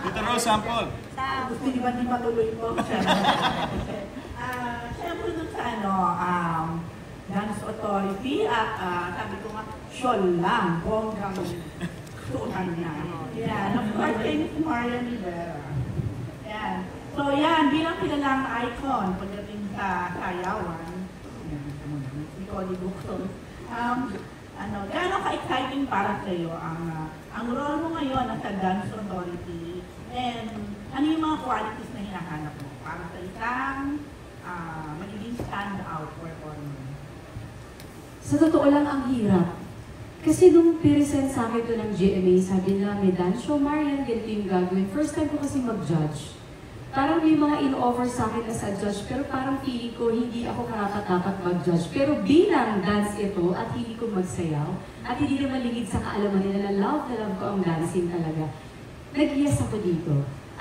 Dito Rose, sample. Gusto niyo ba di matuloy po? Siyempre dun sa Dance Authority, sabi ko nga, sure lang, bonggang suotan niya. Yan, of course, kay Miss Marian Rivera. Yan. So yan, bilang kilalang icon pagdating sa sayawan, si Cody Buxton, gaano ka-exciting para sa iyo ang role mo ngayon sa Dance Authority, and ano yung mga qualities na hinahanap mo para sa isang magiging stand-out performer? Sa totoo lang, ang hirap. Kasi nung present sa akin ito ng GMA, sabi nila, may dance show, Marian, ganito yung gagawin. First time ko kasi mag-judge. Parang may mga in-offer sa akin as a judge, pero parang feeling ko hindi ako karapat-dapat mag-judge. Pero bilang dance ito, at hindi ko magsayaw, at hindi naman lingid sa kaalaman nila na love ko ang dancing talaga, nag-yes ako dito.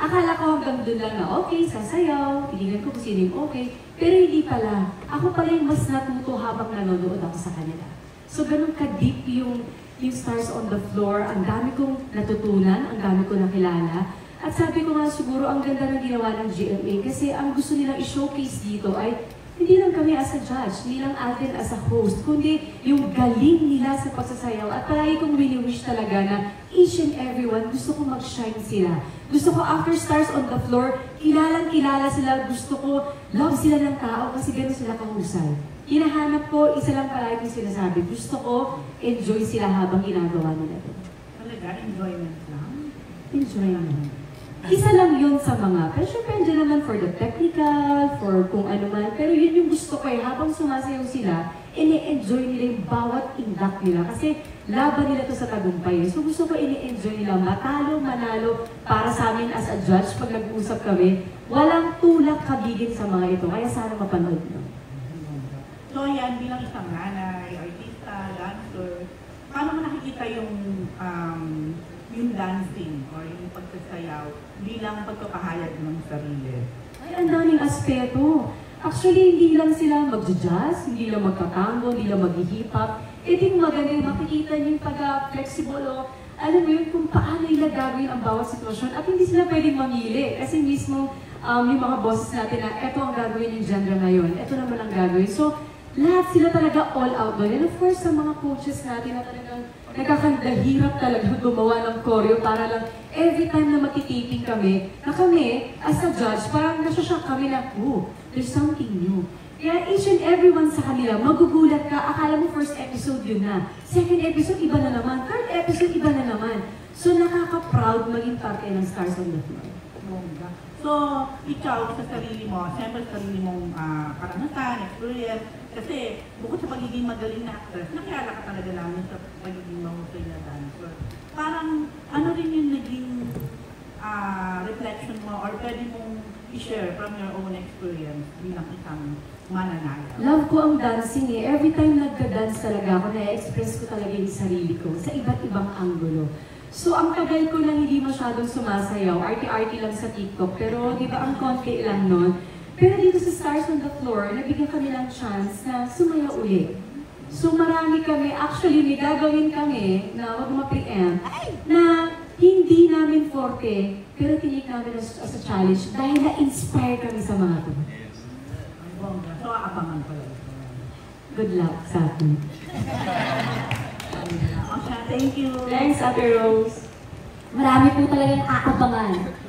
Akala ko hanggang doon lang na okay, sasayaw, tinignan ko kung sino yung okay, pero hindi pala. Ako pala yung mas natuto habang nanonood ako sa kanila. So ganun ka-deep yung Stars on the Floor, ang dami kong natutunan, ang dami ko nakilala. At sabi ko nga siguro ang ganda ng ginawa ng GMA kasi ang gusto nilang i-showcase dito ay hindi lang kami as a judge, hindi lang Alden as a host, kundi yung galing nila sa pagsasayaw. At palagi kong wini-wish talaga na each and everyone, gusto ko mag-shine sila. Gusto ko after Stars on the Floor, kilalang-kilala sila, gusto ko love sila ng tao kasi gano'n sila kahusay. Hinahanap ko, isa lang palagi kong sinasabi, gusto ko enjoy sila habang ginagawa nila ito. Talaga, enjoyment lang? Enjoyment. Isa lang yun sa mga, pero syempre andyan naman for the technical, for kung ano man, pero yun yung gusto ko eh, habang sumasayaw sila, ini-enjoy nila yung bawat indak nila kasi laban nila to sa tagumpay. So gusto ko ini-enjoy nila, matalo, manalo, para sa amin as a judge, pag nag-uusap kami, walang tulak kabigin sa mga ito, kaya sana mapanood nyo. So yan, bilang isang nanay, artista, dancer, paano mo nakikita yung dancing or yung pagsasayaw bilang pagpapahayag ng sarili? Ay, ang daming aspeto. Actually, hindi lang sila mag-jazz, hindi lang magkatango, hindi lang mag-hip hop. Ito yung maganda, makikita niyo yung pag-flexible o alam mo yun kung paano nila gagawin ang bawat sitwasyon at hindi sila pwedeng mamili. Kasi mismo yung mga bosses natin na ito ang gagawin yung genre ngayon, ito naman ang gagawin. So, lahat sila talaga all out doon. And of course, sa mga coaches natin na talagang nagkakandahirap talaga gumawa ng choreo para lang every time na matitiping kami, na kami, as a judge, parang nasashock kami na, oh, there's something new. Kaya each and everyone sa kanila, magugulat ka, akala mo first episode yun na. Second episode, iba na naman. Third episode, iba na naman. So nakaka-proud maging parte ng Stars on the Floor. So, ikaw sa sarili mo, siyempre sa sarili mong karanasan, experience, kasi bukod sa pagiging magaling na actress, nakilala ka talaga namin sa pagiging mahusay na dancer. Parang ano rin yung naging reflection mo or pwede mong i-share from your own experience bilang isang mananaya? Love ko ang dancing eh. Every time nagka-dance talaga ako, na-express ko talaga yung sarili ko sa iba't ibang anggulo. So, ang tagal ko lang hindi masyadong sumasayaw, arty-arty lang sa TikTok, pero di ba ang konti lang nun. Pero dito sa Stars on the Floor, nabigyan kami ng chance na sumaya uli. So, marami kami, actually may gagawin kami na wag ma-preempt, na hindi namin forte, pero tinik namin as a challenge dahil na-inspire kami sa mga to. So, aabangan ko lang. Good luck sa atin. Thank you. Thanks, Ate Rose. Marami po talagang aabangan.